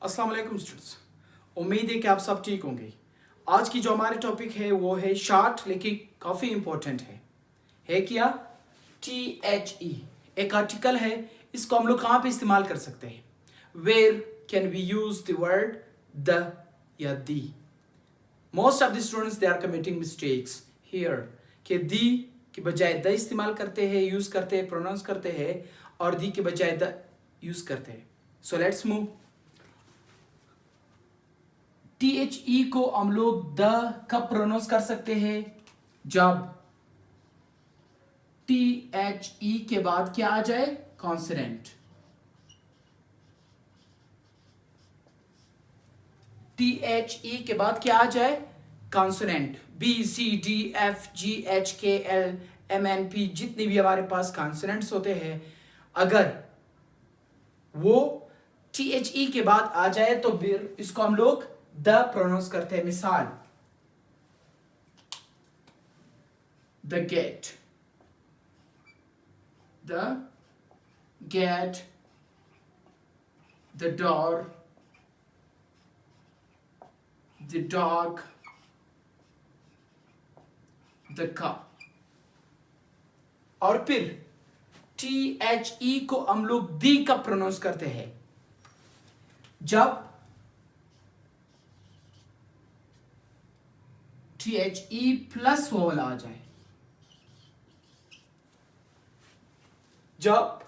अस्सलाम वालेकुम स्टूडेंट्स, उम्मीद है कि आप सब ठीक होंगे। आज की जो हमारी टॉपिक है वो है शॉर्ट लेकिन काफ़ी इंपॉर्टेंट है क्या? THE एक आर्टिकल है, इसको हम लोग कहाँ पे इस्तेमाल कर सकते हैं? Where can we use the word the या the? Most of the students they are committing mistakes here कि दी के बजाय द इस्तेमाल करते हैं, यूज करते हैं, प्रोनाउंस करते हैं, और दी के बजाय द यूज करते हैं। So let's move. THE को हम लोग द कब प्रोनाउंस कर सकते हैं? जब THE के बाद क्या आ जाए? कॉन्सोनेंट। THE के बाद क्या आ जाए? कॉन्सोनेंट। BCDFGHKLMNP जितने भी हमारे पास कॉन्सोनेंट्स होते हैं, अगर वो THE के बाद आ जाए तो फिर इसको हम लोग द प्रोनाउंस करते हैं। मिसाल, the gate, the door, the dog, the cup. और फिर THE को हम लोग दी कब प्रोनाउंस करते हैं? जब THE प्लस वोवल आ जाए। जब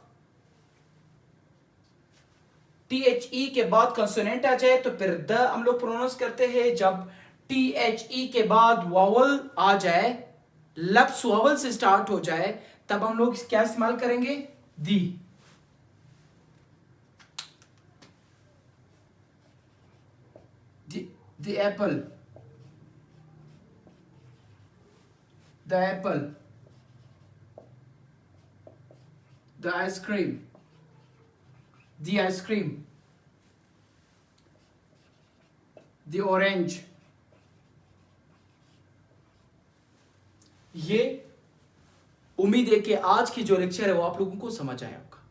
THE के बाद कंसोनेंट आ जाए तो फिर द हम लोग प्रोनाउंस करते हैं। जब THE के बाद वावल आ जाए, लफ्ज वावल से स्टार्ट हो जाए, तब हम लोग क्या इस्तेमाल करेंगे? दी। The apple, the apple, the ice cream, the ice cream, the orange। ये उम्मीद है कि आज की जो लेक्चर है वो आप लोगों को समझ आया होगा।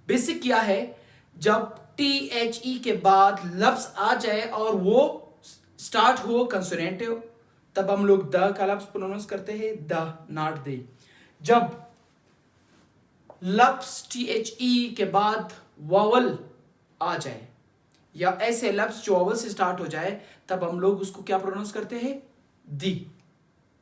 बेसिक क्या है, जब THE के बाद लफ्ज आ जाए और वो स्टार्ट हो कंसोनेंट हो, तब हम लोग द का लफ्ज प्रोनाउंस करते हैं, द नॉट दे। जब लफ्ज THE के बाद वावल आ जाए या ऐसे लफ्ज जो वावल से स्टार्ट हो जाए, तब हम लोग उसको क्या प्रोनाउंस करते हैं? दी।